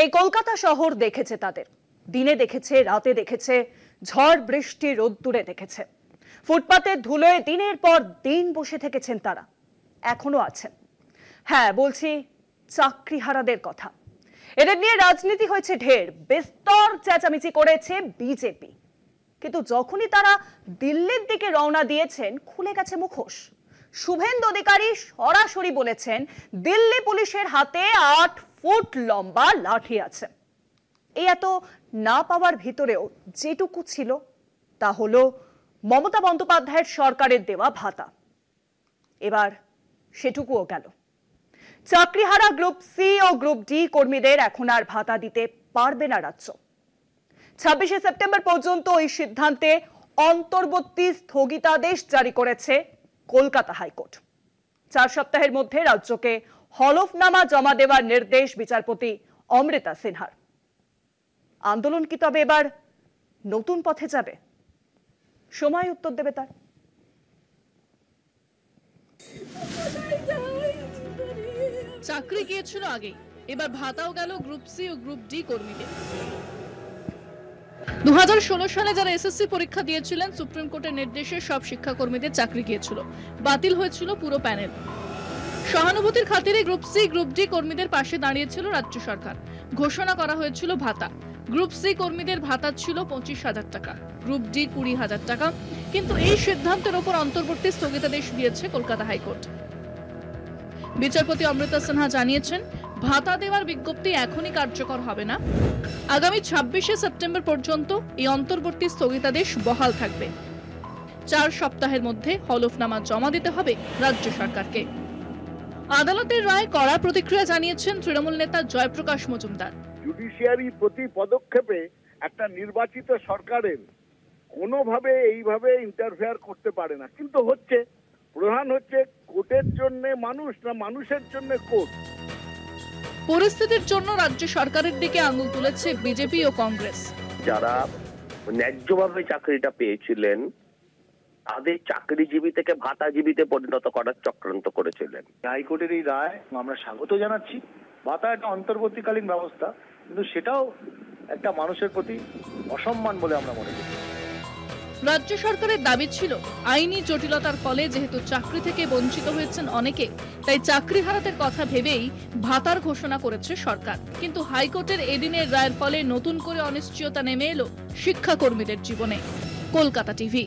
এই কলকাতা শহর দেখেছে তাদের, দিনে দেখেছে, রাতে দেখেছে, ঝড় বৃষ্টি রোদ্দুরে দেখেছে। ফুটপাতে ধুলোয় দিনের পর দিন বসে থেকেছেন তারা, এখনো আছেন। হ্যাঁ, বলছি চাকরিহারাদের কথা। এদের নিয়ে রাজনীতি হয়েছে ঢের, বিস্তর চেঁচামেচি করেছে বিজেপি। কিন্তু যখনই তারা দিল্লির দিকে রওনা দিয়েছেন, খুলে গেছে মুখোশ। শুভেন্দু অধিকারী সরাসরি বলেছেন, দিল্লি পুলিশের হাতে 8 ফুট লম্বা লাঠি আছে। এই এত না পাওয়ার ভিতরেও যেটুকু ছিল তা হলো মমতা বন্দ্যোপাধ্যায়ের সরকারের দেওয়া ভাতা। এবার সেটুকুও গেল। চাকরিহারা গ্রুপ সি ও গ্রুপ ডি কর্মীদের এখন আর ভাতা দিতে পারবে না রাজ্য। 26শে সেপ্টেম্বর পর্যন্ত এই সিদ্ধান্তে অন্তর্বর্তী স্থগিতাদেশ জারি করেছে কলকাতা হাইকোর্ট। 4 সপ্তাহের মধ্যে রাজ্যকে হলফনামা জমা দেওয়ার নির্দেশ বিচারপতি অমৃতা সিনহার। আন্দোলন কি তবে এবার নতুন পথে যাবে? সময় উত্তর দেবে তার। চাকরি গিয়েছিল আগেই, এবার ভাতাও গেল গ্রুপ সি ও গ্রুপ ডি কর্মীদের। 2016 সালে যারা এসএসসি পরীক্ষা দিয়েছিলেন, সুপ্রিম কোর্টের নির্দেশে সব শিক্ষাকর্মীদের চাকরি গিয়েছিল, বাতিল হয়েছিল পুরো প্যানেল। সহানুভূতির খাতিরে গ্রুপ সি গ্রুপ ডি কর্মীদের পাশে দাঁড়িয়েছিল রাজ্য সরকার। ঘোষণা করা হয়েছিল ভাতা। গ্রুপ সি কর্মীদের ভাতা ছিল 25,000 টাকা, গ্রুপ ডি 20,000 টাকা। কিন্তু এই সিদ্ধান্তের উপর অন্তর্বর্তী স্থগিতাদেশ দিয়েছে কলকাতা হাইকোর্ট। বিচারপতি অমৃতা সিনহা জানিয়েছেন, ভাতা দেওয়ার বিজ্ঞপ্তি এখনই কার্যকর হবে না। আগামী 26শে সেপ্টেম্বর পর্যন্ত এই অন্তর্বর্তী স্থগিতাদেশ বহাল থাকবে। 4 সপ্তাহের মধ্যে হলফনামা জমা দিতে হবে রাজ্য সরকারকে। আদালতের রায় কড়া প্রতিক্রিয়া জানিয়েছেন তৃণমূল নেতা জয়প্রকাশ মজুমদার। জুডিশিয়ারি প্রতি পদক্ষেপে একটা নির্বাচিত সরকারের কোনোভাবে এইভাবে ইন্টারফেয়ার করতে পারে না, কিন্তু হচ্ছে। প্রধান হচ্ছে কোর্টের জন্য মানুষ, না মানুষের জন্য কোর্ট। পরিস্থিতির জন্য রাজ্য সরকারের দিকে আঙুল তুলেছে বিজেপি ও কংগ্রেস। যারা ন্যায্যভাবে চাকরিটা পেয়েছিলেন তাদের চাকরিজীবী থেকে ভাতাজীবীতে পরিণত করার চক্রান্ত করেছিলেন। হাইকোর্টের এই রায় আমরা স্বাগত জানাচ্ছি। ভাতা একটা অন্তর্বর্তীকালীন ব্যবস্থা, কিন্তু সেটাও একটা মানুষের প্রতি অসম্মান বলে আমরা মনে করি। রাজ্য সরকারের দাবি ছিল, আইনি জটিলতার ফলে যেহেতু চাকরি থেকে বঞ্চিত হয়েছেন অনেকে, তাই চাকরিহারাদের কথা ভেবেই ভাতার ঘোষণা করেছে সরকার। কিন্তু হাইকোর্টের এদিনের রায়ের ফলে নতুন করে অনিশ্চয়তা নেমে এলো শিক্ষাকর্মীদের জীবনে। কলকাতা টিভি।